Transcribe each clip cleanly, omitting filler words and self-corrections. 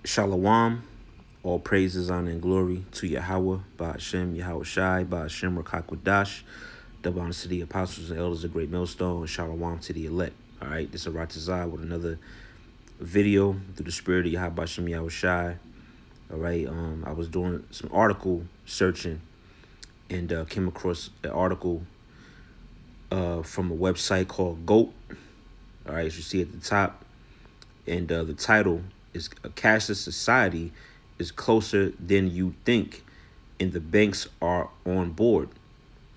Shalom, all praises, honor, and glory to Yahweh, Ba'ashem, Yahweh Shai, Ba'ashem, Rakakwadash, double honor to the apostles and elders of Great Millstone, and Shalom to the elect. All right, this is Aratazai with another video through the spirit of Yahweh Ba'ashem, Yahweh Shai. All right, I was doing some article searching and came across an article from a website called GOAT. All right, as you see at the top, and the title is "A Cashless Society is Closer Than You Think, and the Banks Are on Board."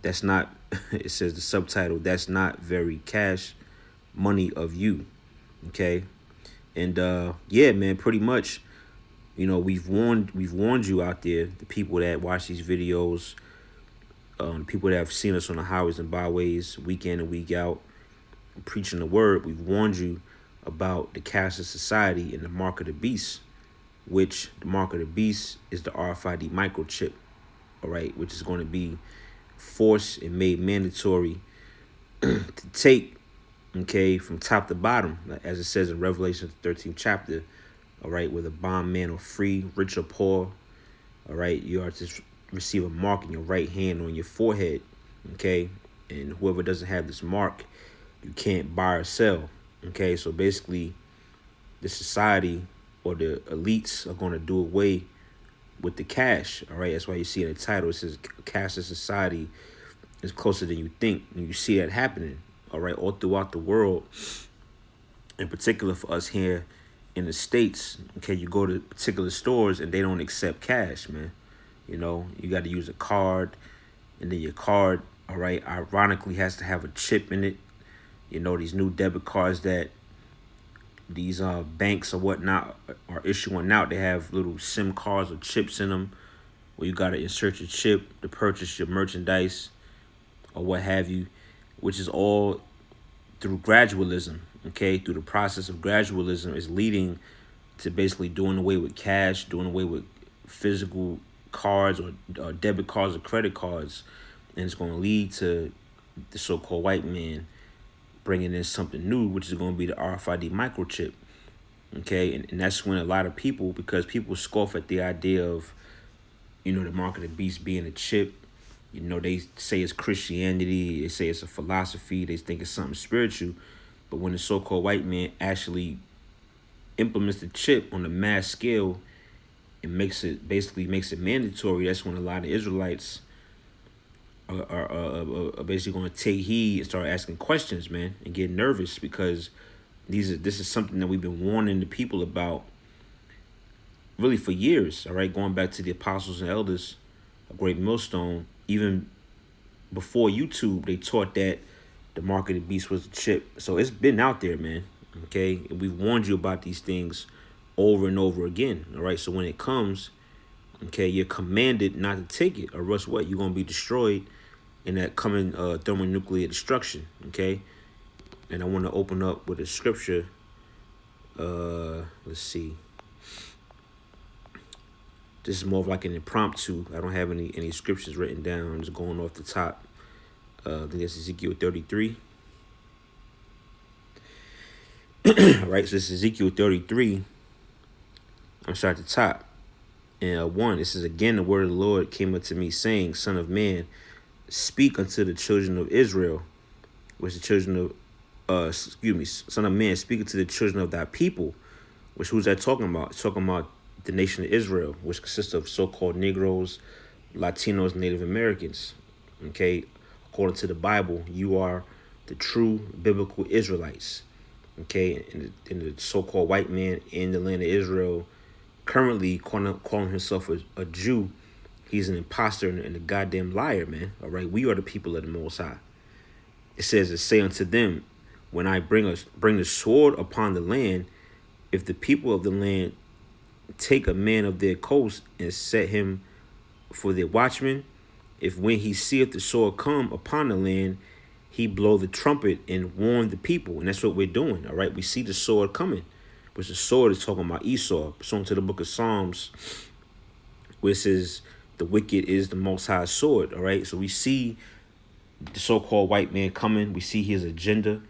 That's not, it says the subtitle, "That's not very cash money of you." Okay. And yeah, man, pretty much, you know, we've warned you out there, the people that watch these videos, people that have seen us on the highways and byways week in and week out, preaching the word. We've warned you about the cashless society and the mark of the beast, which the mark of the beast is the RFID microchip, all right, which is going to be forced and made mandatory to take, okay, from top to bottom, as it says in Revelation 13th chapter, all right, whether bondman or free, rich or poor, all right, you are to receive a mark in your right hand on your forehead, okay, and whoever doesn't have this mark, you can't buy or sell. Okay, so basically, the society or the elites are going to do away with the cash. All right, that's why you see in the title it says "Cashless Society is Closer Than You Think," and you see that happening. All right, all throughout the world, in particular for us here in the States. Okay, you go to particular stores and they don't accept cash, man. You know, you got to use a card, and then your card, all right, ironically has to have a chip in it. You know, these new debit cards that these banks or whatnot are issuing out, they have little SIM cards or chips in them where you got to insert your chip to purchase your merchandise or what have you, which is all through gradualism, okay? Through the process of gradualism is leading to basically doing away with cash, doing away with physical cards or debit cards or credit cards, and it's going to lead to the so-called white man bringing in something new, which is going to be the RFID microchip. Okay, and that's when a lot of people, because people scoff at the idea of, you know, the mark of the beast being a chip. You know, they say it's Christianity, they say it's a philosophy, they think it's something spiritual. But when the so-called white man actually implements the chip on a mass scale and basically makes it mandatory, that's when a lot of Israelites are basically going to take heed and start asking questions, man, and get nervous, because this is something that we've been warning the people about really for years, all right, going back to the apostles and elders of Great Millstone. Even before YouTube, they taught that the mark of the beast was a chip. So it's been out there, man, okay, and we've warned you about these things over and over again, all right. So when it comes, okay, you're commanded not to take it, or else what? You're going to be destroyed in that coming thermonuclear destruction, okay? And I want to open up with a scripture. Let's see. This is more of like an impromptu. I don't have any scriptures written down. I'm just going off the top. I think that's Ezekiel 33. Right, so this is Ezekiel 33. I'm sorry, at the top. And 1, it says, "Again, the word of the Lord came unto me, saying, Son of man, speak unto the children of Israel," which the children of, son of man, speak unto the children of thy people, which who's that talking about? It's talking about the nation of Israel, which consists of so-called Negroes, Latinos, Native Americans. Okay, according to the Bible, you are the true biblical Israelites. Okay, and the so-called white man in the land of Israel, currently calling himself a Jew, he's an imposter and a goddamn liar, man. All right, we are the people of the Most High. It says, "Say unto them, when I bring the sword upon the land, if the people of the land take a man of their coast and set him for their watchman, if when he seeth the sword come upon the land, he blow the trumpet and warn the people." And that's what we're doing, all right? We see the sword coming, which the sword is talking about Esau. Psalm to the book of Psalms, where it says, "The wicked is the Most High sword," all right? So we see the so-called white man coming. We see his agenda,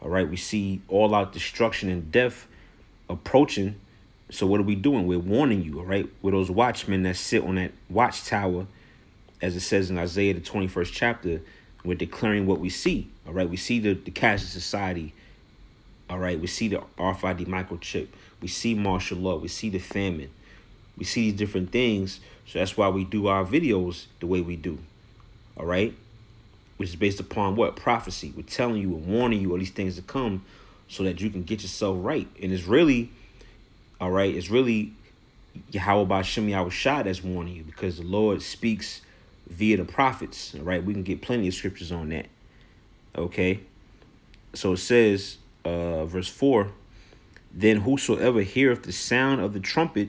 all right? We see all out destruction and death approaching. So what are we doing? We're warning you, all right? We're those watchmen that sit on that watchtower, as it says in Isaiah, the 21st chapter. We're declaring what we see, all right? We see the cashless society, all right? We see the RFID microchip. We see martial law. We see the famine. We see these different things. So that's why we do our videos the way we do, all right? Which is based upon what? Prophecy. We're telling you and warning you all these things to come so that you can get yourself right. And it's really, all right, it's really Yahweh Ba'Shem Yahweh Shai that's warning you, because the Lord speaks via the prophets, all right? We can get plenty of scriptures on that, okay? So it says, verse 4, then whosoever heareth the sound of the trumpet,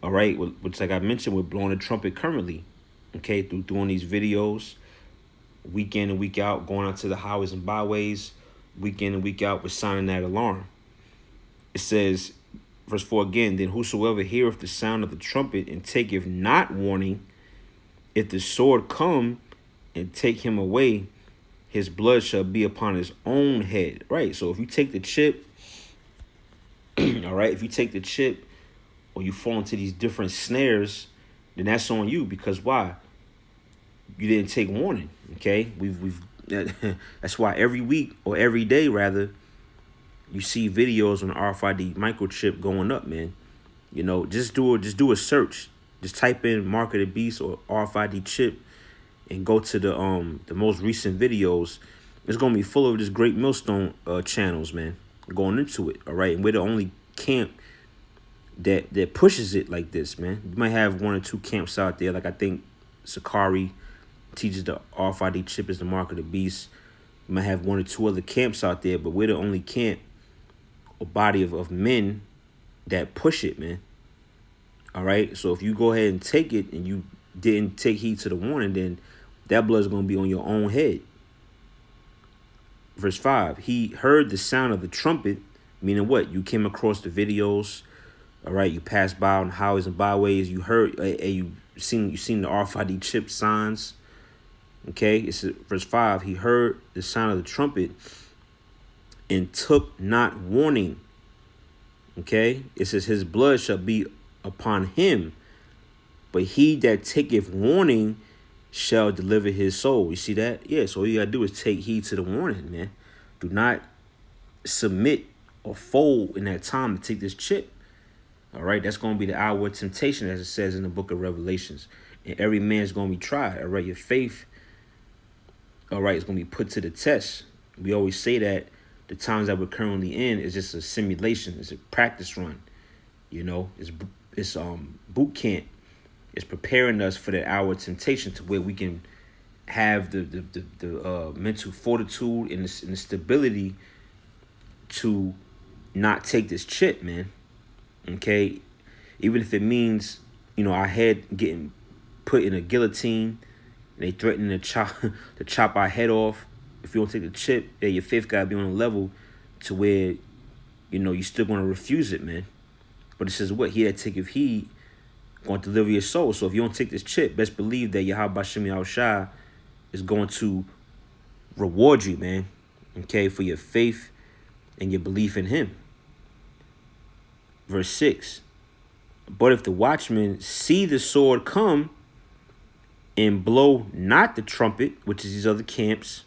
all right, which like I mentioned, we're blowing the trumpet currently, okay, through doing these videos, week in and week out, going out to the highways and byways, week in and week out, we're sounding that alarm. It says, verse 4 again, then whosoever heareth the sound of the trumpet and taketh not warning, if the sword come and take him away, his blood shall be upon his own head. Right, so if you take the chip, all right, if you take the chip or you fall into these different snares, then that's on you, because why? You didn't take warning, okay? We've that's why every week, or every day rather, you see videos on the RFID microchip going up, man. You know, just do a search. Just type in Mark of the Beast or RFID chip and go to the most recent videos. It's gonna be full of this Great Millstone channels, man, going into it, all right? And we're the only camp that pushes it like this, man. You might have one or two camps out there, like I think Sakari teaches the RFID chip is the Mark of the Beast. You might have one or two other camps out there, but we're the only camp or body of men that push it, man. All right, so if you go ahead and take it and you didn't take heed to the warning, then that blood's going to be on your own head. Verse 5, he heard the sound of the trumpet, meaning what? You came across the videos, all right? You passed by on highways and byways. You heard, you seen the RFID chip signs, okay? It's verse 5, he heard the sound of the trumpet and took not warning, okay? It says his blood shall be upon him, but he that taketh warning shall deliver his soul. You see that? Yeah, so all you gotta do is take heed to the warning, man. Do not submit or fold in that time to take this chip. All right, that's going to be the hour of temptation, as it says in the book of Revelations. And every man's going to be tried. All right, your faith, all right, is going to be put to the test. We always say that the times that we're currently in is just a simulation. It's a practice run. You know, it's boot camp. It's preparing us for that hour of temptation, to where we can have the mental fortitude and the stability to not take this chip, man. Okay, even if it means, you know, our head getting put in a guillotine and they threaten to chop our head off. If you don't take the chip, yeah, your faith gotta be on a level to where, you know, you're still gonna refuse it, man. But it says what? He that taketh heed going to deliver your soul. So if you don't take this chip, best believe that Yahweh Ba'Shem Yahweh Shai is going to reward you, man, okay, for your faith and your belief in him. Verse 6, but if the watchmen see the sword come and blow not the trumpet, which is these other camps,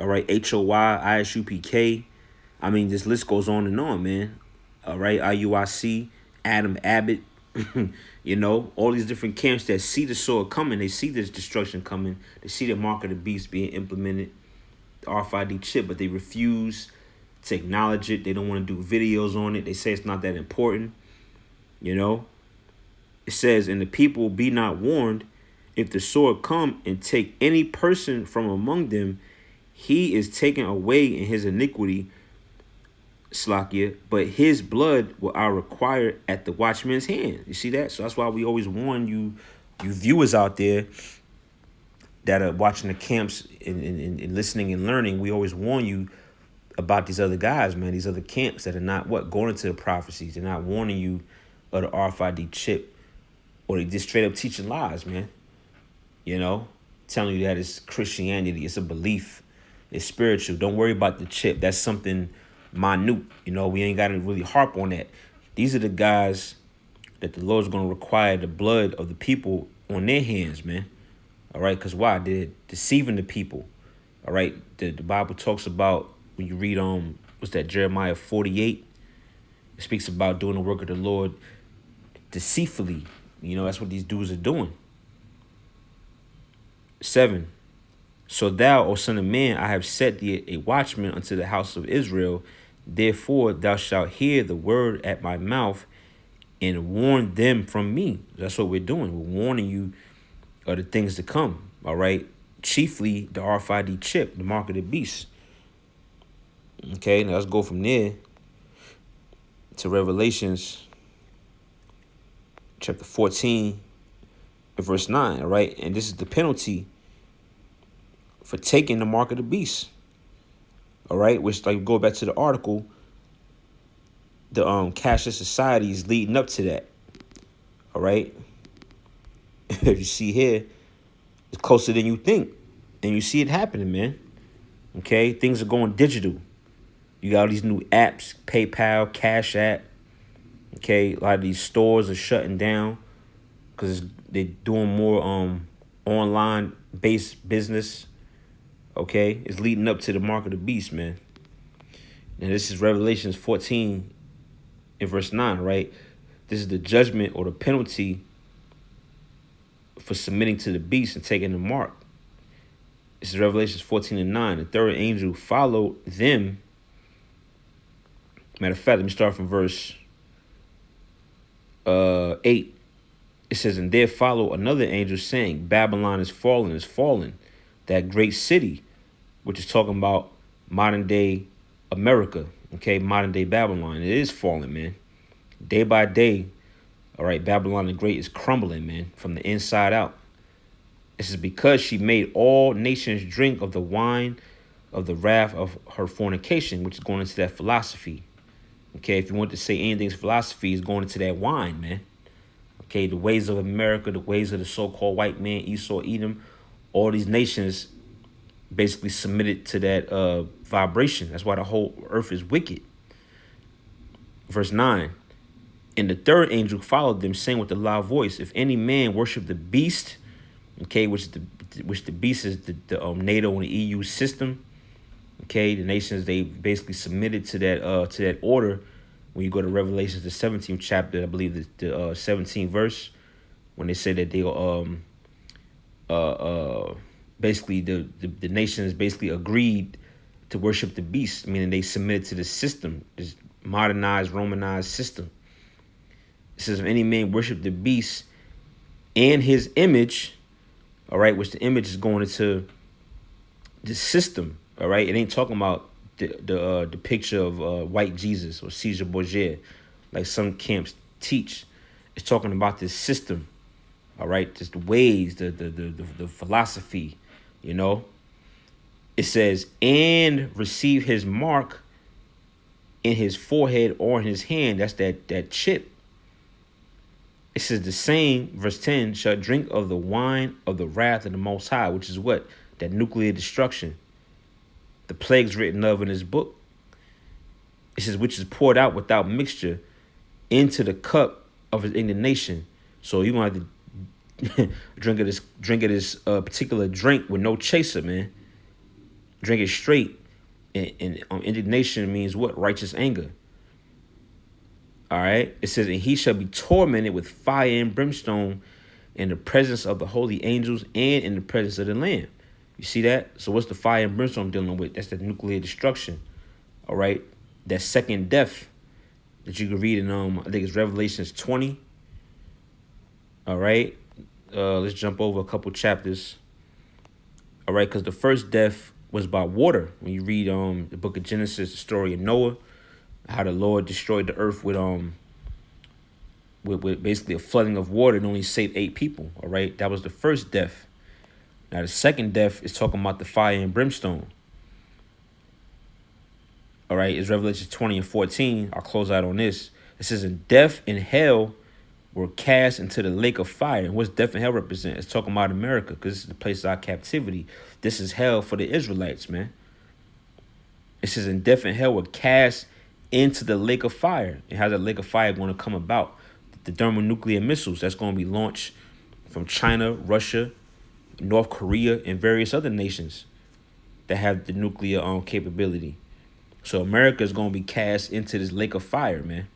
all right, HOY, ISUPK, I mean, this list goes on and on, man. All right, IUIC, Adam Abbott, you know, all these different camps that see the sword coming, they see this destruction coming, they see the Mark of the Beast being implemented, the RFID chip, but they refuse to acknowledge it. They don't want to do videos on it. They say it's not that important, you know. It says, and the people be not warned, if the sword come and take any person from among them, he is taken away in his iniquity, Slakia, but his blood will I require at the watchman's hand. You see that? So that's why we always warn you viewers out there that are watching the camps and listening and learning. We always warn you about these other guys, man, these other camps that are not going into the prophecies. They're not warning you of the RFID chip, or they just straight up teaching lies, man. You know, telling you that it's Christianity, it's a belief, it's spiritual. Don't worry about the chip. That's something minute. You know, we ain't got to really harp on that. These are the guys that the Lord's going to require the blood of the people on their hands, man. All right, because why? They're deceiving the people. All right, the Bible talks about, when you read what's that, Jeremiah 48, it speaks about doing the work of the Lord deceitfully. You know, that's what these dudes are doing. 7. So thou, O son of man, I have set thee a watchman unto the house of Israel. Therefore thou shalt hear the word at my mouth and warn them from me. That's what we're doing. We're warning you of the things to come. All right. Chiefly the RFID chip, the mark of the beast. Okay, now let's go from there to Revelations chapter 14 and verse 9. All right. And this is the penalty for taking the mark of the beast. All right, which, like, go back to the article, the cashless society is leading up to that. All right. If you see here, it's closer than you think. And you see it happening, man. Okay, things are going digital. You got all these new apps, PayPal, Cash App. Okay, a lot of these stores are shutting down because they're doing more online based business. Okay, it's leading up to the mark of the beast, man. Now this is Revelations 14 in verse 9, right? This is the judgment or the penalty for submitting to the beast and taking the mark. This is Revelations 14 and 9. The third angel followed them. Matter of fact, let me start from verse 8. It says, and there followed another angel saying, Babylon is fallen, that great city, which is talking about modern day America, okay, modern day Babylon. It is falling, man. Day by day, all right, Babylon the Great is crumbling, man, from the inside out. This is because she made all nations drink of the wine of the wrath of her fornication, which is going into that philosophy. Okay, if you want to say anything's philosophy, is going into that wine, man. Okay, the ways of America, the ways of the so-called white man, Esau, Edom, all these nations basically submitted to that vibration. That's why the whole earth is wicked. Verse 9. And the third angel followed them, saying with a loud voice, if any man worship the beast, okay, which the beast is the NATO and the EU system. Okay, the nations, they basically submitted to that order. When you go to Revelations, the 17th chapter, I believe the 17th verse, when they say that they basically the nations basically agreed to worship the beast, meaning they submitted to the system, this modernized, Romanized system. It says, if any man worship the beast and his image, all right, which the image is going into the system, all right. It ain't talking about the picture of white Jesus or Caesar Borgia, like some camps teach. It's talking about this system, all right, just the ways, the philosophy, you know. It says, and receive his mark in his forehead or in his hand. That's that chip. It says the same, verse 10, shall drink of the wine of the wrath of the Most High, which is what? That nuclear destruction. The plagues written of in his book. It says, which is poured out without mixture into the cup of his indignation. So you're going to have to drink of this particular drink with no chaser, man. Drink it straight. And indignation means what? Righteous anger. All right. It says, and he shall be tormented with fire and brimstone in the presence of the holy angels and in the presence of the Lamb. You see that? So what's the fire and brimstone dealing with? That's the nuclear destruction. All right. That second death that you can read in, I think it's Revelations 20. All right. Let's jump over a couple chapters. All right. Because the first death was by water. When you read the book of Genesis, the story of Noah, how the Lord destroyed the earth with basically a flooding of water and only saved 8 people. All right. That was the first death. Now, the second death is talking about the fire and brimstone. All right. It's Revelation 20 and 14. I'll close out on this. It says, and death and hell were cast into the lake of fire. And what's death and hell represent? It's talking about America, because this is the place of our captivity. This is hell for the Israelites, man. It says, and death and hell were cast into the lake of fire. And how that lake of fire going to come about? The thermonuclear missiles that's going to be launched from China, Russia, North Korea, and various other nations that have the nuclear capability. So America is going to be cast into this lake of fire, man.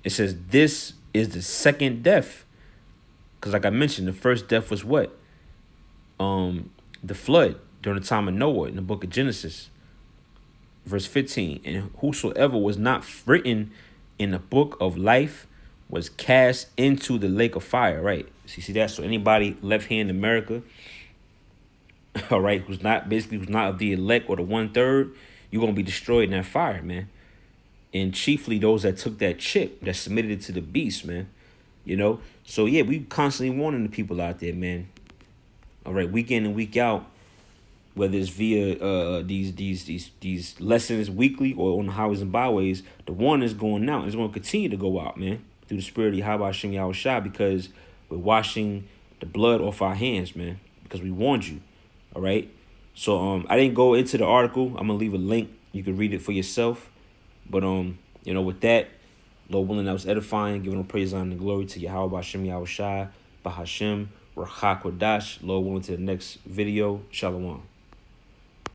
It says this is the second death. Because like I mentioned, the first death was what? The flood during the time of Noah in the book of Genesis. Verse 15. And whosoever was not written in the book of life was cast into the lake of fire, right? So you see that? So anybody left here in America, all right, who's not of the elect or the 1/3, you're going to be destroyed in that fire, man. And chiefly those that took that chip, that submitted it to the beast, man. You know? So, yeah, we constantly warning the people out there, man. All right, week in and week out, whether it's via these lessons weekly or on the highways and byways, the warning is going out. It's going to continue to go out, man, through the spirit of Yahweh Hashem Yahweh Shai, because we're washing the blood off our hands, man, because we warned you. All right? So I didn't go into the article. I'm going to leave a link. You can read it for yourself. But, you know, with that, Lord willing, that was edifying, giving all praise, honor, and glory to Yahweh Hashem Yahweh Shai, Bahashem, Rachak Wadash. Lord willing, to the next video. Shalom.